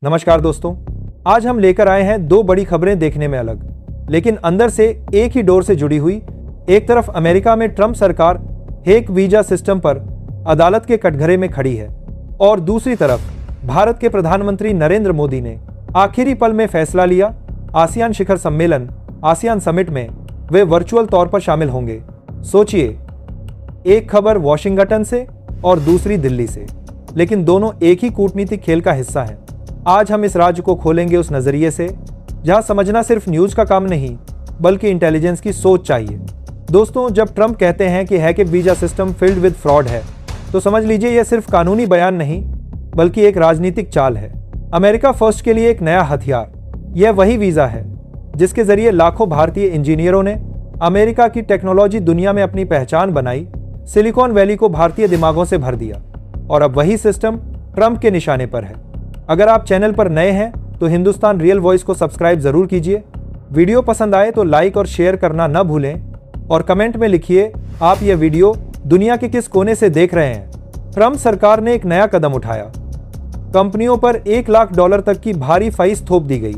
नमस्कार दोस्तों, आज हम लेकर आए हैं दो बड़ी खबरें देखने में अलग, लेकिन अंदर से एक ही डोर से जुड़ी हुई। एक तरफ अमेरिका में ट्रंप सरकार हेक वीजा सिस्टम पर अदालत के कटघरे में खड़ी है और दूसरी तरफ भारत के प्रधानमंत्री नरेंद्र मोदी ने आखिरी पल में फैसला लिया। आसियान शिखर सम्मेलन आसियान समिट में वे वर्चुअल तौर पर शामिल होंगे। सोचिए, एक खबर वॉशिंगटन से और दूसरी दिल्ली से, लेकिन दोनों एक ही कूटनीतिक खेल का हिस्सा हैं। आज हम इस राज्य को खोलेंगे उस नजरिए से जहां समझना सिर्फ न्यूज का काम नहीं बल्कि इंटेलिजेंस की सोच चाहिए। दोस्तों, जब ट्रंप कहते हैं कि hack visa system filled with fraud है, तो समझ लीजिए यह सिर्फ कानूनी बयान नहीं बल्कि एक राजनीतिक चाल है। अमेरिका फर्स्ट के लिए एक नया हथियार, यह वही वीजा है जिसके जरिए लाखों भारतीय इंजीनियरों ने अमेरिका की टेक्नोलॉजी दुनिया में अपनी पहचान बनाई, सिलिकॉन वैली को भारतीय दिमागों से भर दिया और अब वही सिस्टम ट्रंप के निशाने पर है। अगर आप चैनल पर नए हैं तो हिंदुस्तान रियल वॉइस को सब्सक्राइब जरूर कीजिए। वीडियो पसंद आए तो लाइक और शेयर करना न भूलें और कमेंट में लिखिए आप यह वीडियो दुनिया के किस कोने से देख रहे हैं। ट्रंप सरकार ने एक नया कदम उठाया। कंपनियों पर $1 लाख तक की भारी फीस थोप दी गई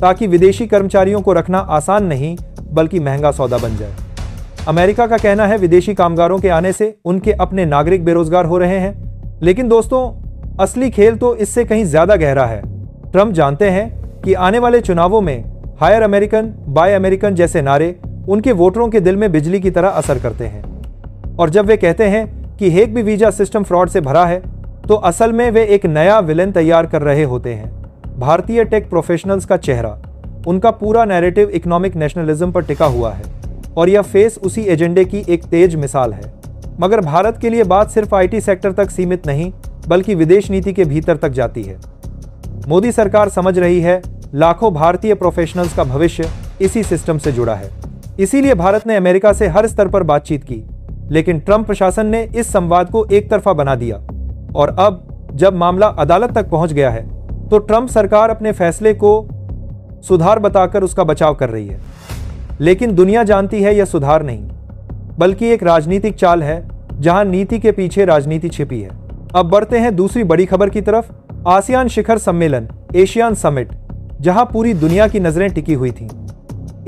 ताकि विदेशी कर्मचारियों को रखना आसान नहीं बल्कि महंगा सौदा बन जाए। अमेरिका का कहना है विदेशी कामगारों के आने से उनके अपने नागरिक बेरोजगार हो रहे हैं, लेकिन दोस्तों असली खेल तो इससे कहीं ज्यादा गहरा है। ट्रंप जानते हैं कि आने वाले चुनावों में हायर अमेरिकन, बाय अमेरिकन जैसे नारे उनके वोटरों के दिल में बिजली की तरह असर करते हैं। और जब वे कहते हैं कि हेक वीजा सिस्टम फ्रॉड से भरा है, तो असल में वे एक नया विलेन तैयार कर रहे होते हैं। भारतीय टेक प्रोफेशनल्स का चेहरा, उनका पूरा नैरेटिव इकोनॉमिक नेशनलिज्म पर टिका हुआ है और यह फेस उसी एजेंडे की एक तेज मिसाल है। मगर भारत के लिए बात सिर्फ आईटी सेक्टर तक सीमित नहीं बल्कि विदेश नीति के भीतर तक जाती है। मोदी सरकार समझ रही है लाखों भारतीय प्रोफेशनल्स का भविष्य इसी सिस्टम से जुड़ा है। इसीलिए भारत ने अमेरिका से हर स्तर पर बातचीत की, लेकिन ट्रंप प्रशासन ने इस संवाद को एक तरफा बना दिया और अब जब मामला अदालत तक पहुंच गया है तो ट्रंप सरकार अपने फैसले को सुधार बताकर उसका बचाव कर रही है। लेकिन दुनिया जानती है यह सुधार नहीं बल्कि एक राजनीतिक चाल है जहां नीति के पीछे राजनीति छिपी है। अब बढ़ते हैं दूसरी बड़ी खबर की तरफ। आसियान शिखर सम्मेलन एशियान समिट, जहां पूरी दुनिया की नजरें टिकी हुई थीं।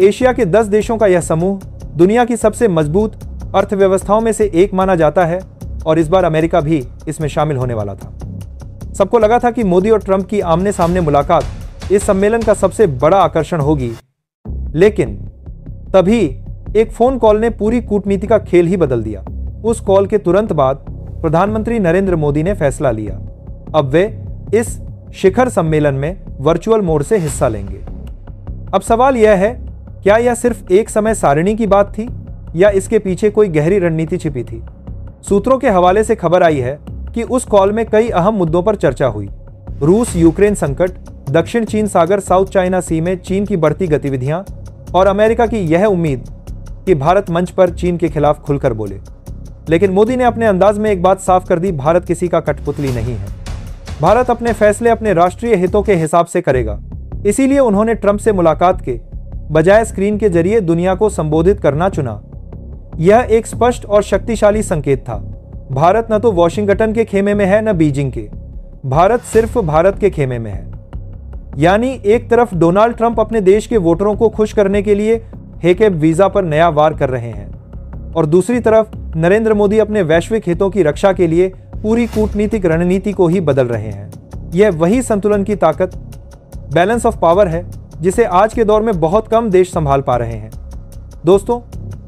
एशिया के 10 देशों का यह समूह दुनिया की सबसे मजबूत अर्थव्यवस्थाओं में से एक माना जाता है और इस बार अमेरिका भी इसमें शामिल होने वाला था। सबको लगा था कि मोदी और ट्रंप की आमने सामने मुलाकात इस सम्मेलन का सबसे बड़ा आकर्षण होगी, लेकिन तभी एक फोन कॉल ने पूरी कूटनीति का खेल ही बदल दिया। उस कॉल के तुरंत बाद प्रधानमंत्री नरेंद्र मोदी ने फैसला लिया, अब वे इस शिखर सम्मेलन में वर्चुअल मोड से हिस्सा लेंगे। अब सवाल यह है, क्या यह सिर्फ एक समय सारिणी की बात थी या इसके पीछे कोई गहरी रणनीति छिपी थी? सूत्रों के हवाले से खबर आई है कि उस कॉल में कई अहम मुद्दों पर चर्चा हुई। रूस यूक्रेन संकट, दक्षिण चीन सागर साउथ चाइना सी में चीन की बढ़ती गतिविधियां और अमेरिका की यह उम्मीद कि भारत मंच पर चीन के खिलाफ खुलकर बोले। लेकिन मोदी ने अपने अंदाज में एक बात साफ कर दी, भारत किसी का कठपुतली नहीं है। भारत अपने फैसले अपने राष्ट्रीय हितों के हिसाब से करेगा। इसीलिए उन्होंने ट्रंप से मुलाकात के बजाय स्क्रीन के जरिए दुनिया को संबोधित करना चुना। यह एक स्पष्ट और शक्तिशाली संकेत था। भारत न तो वॉशिंगटन के खेमे में है न बीजिंग के, भारत सिर्फ भारत के खेमे में है। यानी एक तरफ डोनाल्ड ट्रंप अपने देश के वोटरों को खुश करने के लिए हेक वीजा पर नया वार कर रहे हैं और दूसरी तरफ नरेंद्र मोदी अपने वैश्विक हितों की रक्षा के लिए पूरी कूटनीतिक रणनीति को ही बदल रहे हैं। यह वही संतुलन की ताकत, बैलेंस ऑफ पावर है जिसे आज के दौर में बहुत कम देश संभाल पा रहे हैं। दोस्तों,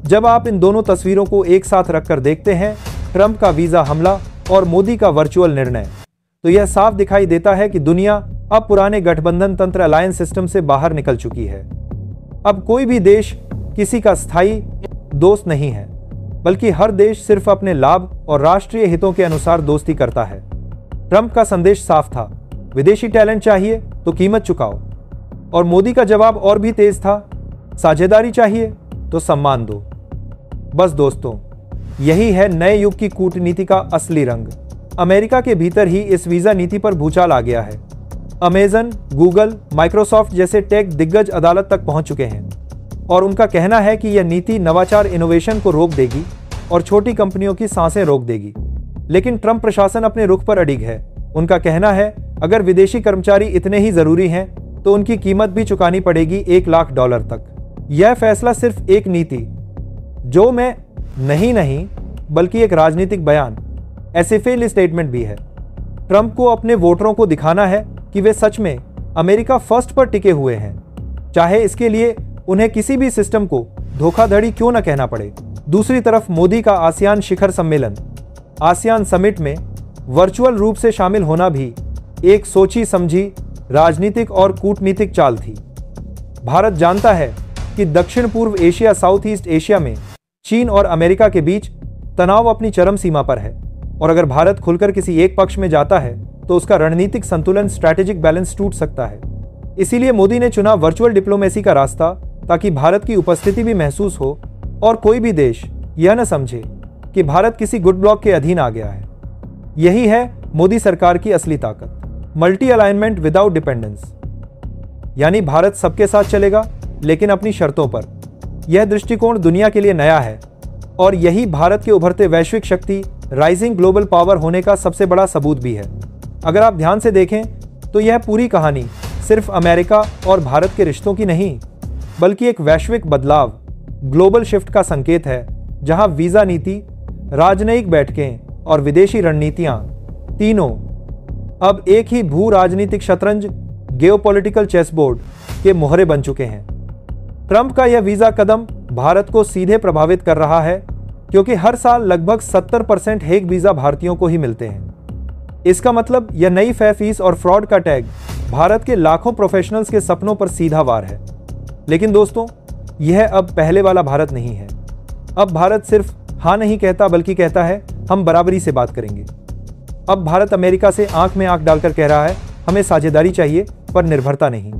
जब आप इन दोनों तस्वीरों को एक साथ रखकर देखते हैं, ट्रंप का वीजा हमला और मोदी का वर्चुअल निर्णय, तो यह साफ दिखाई देता है कि दुनिया अब पुराने गठबंधन तंत्र अलायंस सिस्टम से बाहर निकल चुकी है। अब कोई भी देश किसी का स्थायी दोस्त नहीं है, बल्कि हर देश सिर्फ अपने लाभ और राष्ट्रीय हितों के अनुसार दोस्ती करता है। ट्रंप का संदेश साफ था, विदेशी टैलेंट चाहिए तो कीमत चुकाओ, और मोदी का जवाब और भी तेज था, साझेदारी चाहिए तो सम्मान दो। बस दोस्तों, यही है नए युग की कूटनीति का असली रंग। अमेरिका के भीतर ही इस वीजा नीति पर भूचाल आ गया है। अमेजन, गूगल, माइक्रोसॉफ्ट जैसे टेक दिग्गज अदालत तक पहुंच चुके हैं और उनका कहना है कि यह नीति नवाचार इनोवेशन को रोक देगी और छोटी कंपनियों की सांसें रोक देगी। लेकिन ट्रंप प्रशासन अपने रुख पर अडिग है। उनका कहना है अगर विदेशी कर्मचारी इतने ही जरूरी हैं तो उनकी कीमत भी चुकानी पड़ेगी $1 लाख तक। यह फैसला सिर्फ एक नीति जो मैं नहीं बल्कि एक राजनीतिक बयान, ऐसे फेल स्टेटमेंट भी है। ट्रंप को अपने वोटरों को दिखाना है कि वे सच में अमेरिका फर्स्ट पर टिके हुए हैं, चाहे इसके लिए उन्हें किसी भी सिस्टम को धोखाधड़ी क्यों न कहना पड़े। दूसरी तरफ मोदी का आसियान शिखर सम्मेलन, आसियान समिट में वर्चुअल रूप से शामिल होना भी एक सोची समझी राजनीतिक और कूटनीतिक चाल थी। भारत जानता है कि दक्षिण पूर्व एशिया, साउथ ईस्ट एशिया में चीन और अमेरिका के बीच तनाव अपनी चरम सीमा पर है और अगर भारत खुलकर किसी एक पक्ष में जाता है तो उसका रणनीतिक संतुलन, स्ट्रैटेजिक बैलेंस टूट सकता है। इसीलिए मोदी ने चुना वर्चुअल डिप्लोमेसी का रास्ता, ताकि भारत की उपस्थिति भी महसूस हो और कोई भी देश यह न समझे कि भारत किसी गुड ब्लॉक के अधीन आ गया है। यही है मोदी सरकार की असली ताकत, मल्टी अलाइनमेंट विदाउट डिपेंडेंस, यानी भारत सबके साथ चलेगा लेकिन अपनी शर्तों पर। यह दृष्टिकोण दुनिया के लिए नया है और यही भारत के उभरते वैश्विक शक्ति, राइजिंग ग्लोबल पावर होने का सबसे बड़ा सबूत भी है। अगर आप ध्यान से देखें तो यह पूरी कहानी सिर्फ अमेरिका और भारत के रिश्तों की नहीं, बल्कि एक वैश्विक बदलाव, ग्लोबल शिफ्ट का संकेत है, जहां वीजा नीति, राजनयिक बैठकें और विदेशी रणनीतियां तीनों अब एक ही भू राजनीतिक शतरंज, जियोपॉलिटिकल चेसबोर्ड के मोहरे बन चुके हैं। ट्रंप का यह वीजा कदम भारत को सीधे प्रभावित कर रहा है क्योंकि हर साल लगभग 70% हेग वीजा भारतीयों को ही मिलते हैं। इसका मतलब यह नई फीस और फ्रॉड का टैग भारत के लाखों प्रोफेशनल्स के सपनों पर सीधा वार है। लेकिन दोस्तों, यह अब पहले वाला भारत नहीं है। अब भारत सिर्फ हाँ नहीं कहता बल्कि कहता है हम बराबरी से बात करेंगे। अब भारत अमेरिका से आंख में आंख डालकर कह रहा है हमें साझेदारी चाहिए पर निर्भरता नहीं।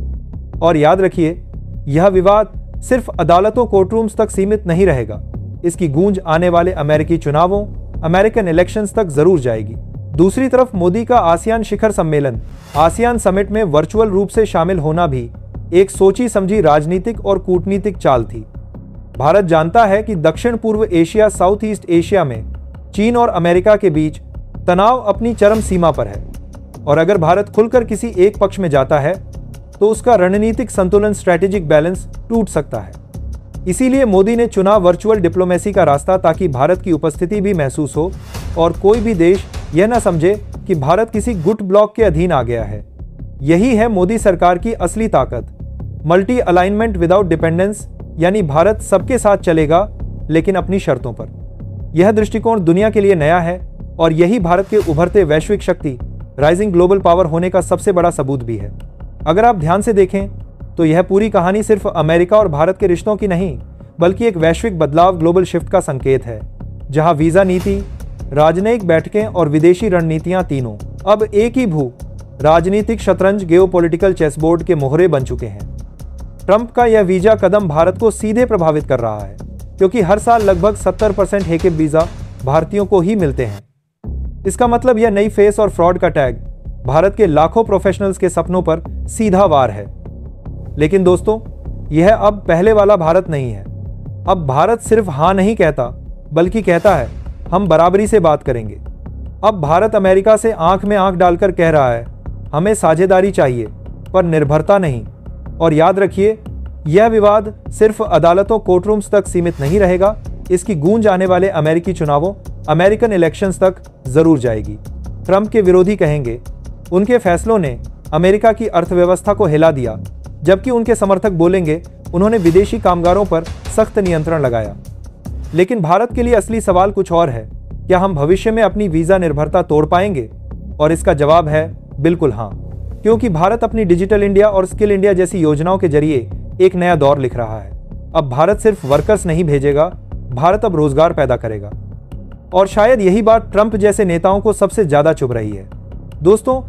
और याद रखिए, यह विवाद सिर्फ अदालतों, कोर्टरूम्स तक सीमित नहीं रहेगा। इसकी गूंज आने वाले अमेरिकी चुनावों, अमेरिकन इलेक्शंस तक जरूर जाएगी। दूसरी तरफ मोदी का आसियान शिखर सम्मेलन, आसियान समिट में वर्चुअल रूप से शामिल होना भी एक सोची समझी राजनीतिक और कूटनीतिक चाल थी। भारत जानता है कि दक्षिण पूर्व एशिया, साउथ ईस्ट एशिया में चीन और अमेरिका के बीच तनाव अपनी चरम सीमा पर है और अगर भारत खुलकर किसी एक पक्ष में जाता है तो उसका रणनीतिक संतुलन, स्ट्रैटेजिक बैलेंस टूट सकता है। इसीलिए मोदी ने चुना वर्चुअल डिप्लोमेसी का रास्ता, ताकि भारत की उपस्थिति भी महसूस हो और कोई भी देश यह न समझे कि भारत किसी गुट ब्लॉक के अधीन आ गया है। यही है मोदी सरकार की असली ताकत, मल्टी अलाइनमेंट विदाउट डिपेंडेंस, यानी भारत सबके साथ चलेगा लेकिन अपनी शर्तों पर। यह दृष्टिकोण दुनिया के लिए नया है और यही भारत के उभरते वैश्विक शक्ति, राइजिंग ग्लोबल पावर होने का सबसे बड़ा सबूत भी है। अगर आप ध्यान से देखें तो यह पूरी कहानी सिर्फ अमेरिका और भारत के रिश्तों की नहीं, बल्कि एक वैश्विक बदलाव, ग्लोबल शिफ्ट का संकेत है, जहां वीजा नीति, राजनयिक बैठकें और विदेशी रणनीतियां तीनों अब एक ही भू राजनीतिक शतरंज, जियोपॉलिटिकल चेसबोर्ड के मोहरे बन चुके हैं। ट्रंप का यह वीजा कदम भारत को सीधे प्रभावित कर रहा है क्योंकि हर साल लगभग 70% हेके वीजा भारतीयों को ही मिलते हैं। इसका मतलब यह नई फेस और फ्रॉड का टैग भारत के लाखों प्रोफेशनल्स के सपनों पर सीधा वार है। लेकिन दोस्तों, यह अब पहले वाला भारत नहीं है। अब भारत सिर्फ हाँ नहीं कहता बल्कि कहता है हम बराबरी से बात करेंगे। अब भारत अमेरिका से आंख में आंख डालकर कह रहा है हमें साझेदारी चाहिए पर निर्भरता नहीं। और याद रखिए, यह विवाद सिर्फ अदालतों, कोर्टरूम्स तक सीमित नहीं रहेगा। इसकी गूंज आने वाले अमेरिकी चुनावों, अमेरिकन इलेक्शंस तक जरूर जाएगी। ट्रंप के विरोधी कहेंगे उनके फैसलों ने अमेरिका की अर्थव्यवस्था को हिला दिया, जबकि उनके समर्थक बोलेंगे उन्होंने विदेशी कामगारों पर सख्त नियंत्रण लगाया। लेकिन भारत के लिए असली सवाल कुछ और है, क्या हम भविष्य में अपनी वीजा निर्भरता तोड़ पाएंगे? और इसका जवाब है बिल्कुल हाँ, क्योंकि भारत अपनी डिजिटल इंडिया और स्किल इंडिया जैसी योजनाओं के जरिए एक नया दौर लिख रहा है। अब भारत सिर्फ वर्कर्स नहीं भेजेगा, भारत अब रोजगार पैदा करेगा। और शायद यही बात ट्रंप जैसे नेताओं को सबसे ज्यादा चुभ रही है। दोस्तों,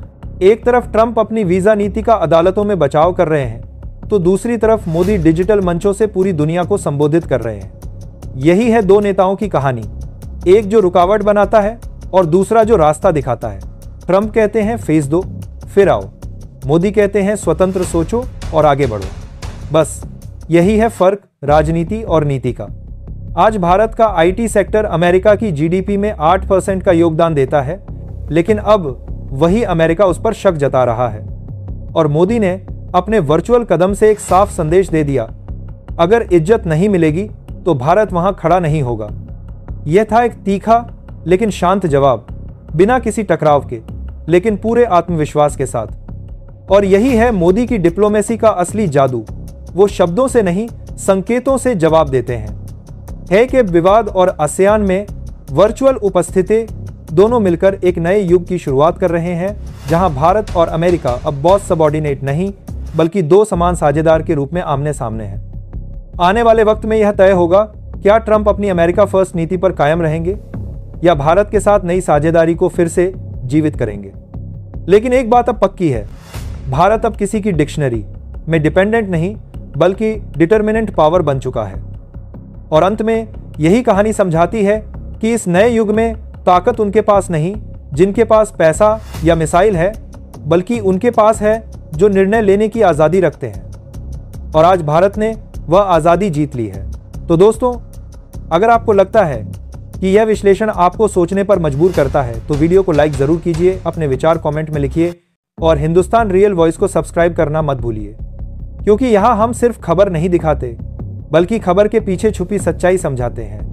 एक तरफ ट्रंप अपनी वीजा नीति का अदालतों में बचाव कर रहे हैं, तो दूसरी तरफ मोदी डिजिटल मंचों से पूरी दुनिया को संबोधित कर रहे हैं। यही है दो नेताओं की कहानी, एक जो रुकावट बनाता है और दूसरा जो रास्ता दिखाता है। ट्रंप कहते हैं फेस दो फिर आओ, मोदी कहते हैं स्वतंत्र सोचो और आगे बढ़ो। बस यही है फर्क राजनीति और नीति का। आज भारत का आईटी सेक्टर अमेरिका की जीडीपी में 8% का योगदान देता है, लेकिन अब वही अमेरिका उस पर शक जता रहा है। और मोदी ने अपने वर्चुअल कदम से एक साफ संदेश दे दिया, अगर इज्जत नहीं मिलेगी तो भारत वहां खड़ा नहीं होगा। यह था एक तीखा लेकिन शांत जवाब, बिना किसी टकराव के, लेकिन पूरे आत्मविश्वास के साथ। और यही है मोदी की डिप्लोमेसी का असली जादू। वो शब्दों से नहीं, संकेतों से जवाब देते हैं। है कि विवाद और आसियान में वर्चुअल उपस्थिति दोनों मिलकर एक नए युग की शुरुआत कर रहे हैं, जहां भारत और अमेरिका अब बॉस सबॉर्डिनेट नहीं, बल्कि दो समान साझेदार के रूप में आमने सामने हैं। आने वाले वक्त में यह तय होगा, क्या ट्रंप अपनी अमेरिका फर्स्ट नीति पर कायम रहेंगे या भारत के साथ नई साझेदारी को फिर से जीवित करेंगे। लेकिन एक बात अब पक्की है, भारत अब किसी की डिक्शनरी में डिपेंडेंट नहीं, बल्कि डिटर्मिनेंट पावर बन चुका है। और अंत में यही कहानी समझाती है कि इस नए युग में ताकत उनके पास नहीं जिनके पास पैसा या मिसाइल है, बल्कि उनके पास है जो निर्णय लेने की आज़ादी रखते हैं। और आज भारत ने वह आज़ादी जीत ली है। तो दोस्तों, अगर आपको लगता है कि यह विश्लेषण आपको सोचने पर मजबूर करता है तो वीडियो को लाइक ज़रूर कीजिए, अपने विचार कमेंट में लिखिए और हिंदुस्तान रियल वॉइस को सब्सक्राइब करना मत भूलिए, क्योंकि यहाँ हम सिर्फ खबर नहीं दिखाते, बल्कि खबर के पीछे छुपी सच्चाई समझाते हैं।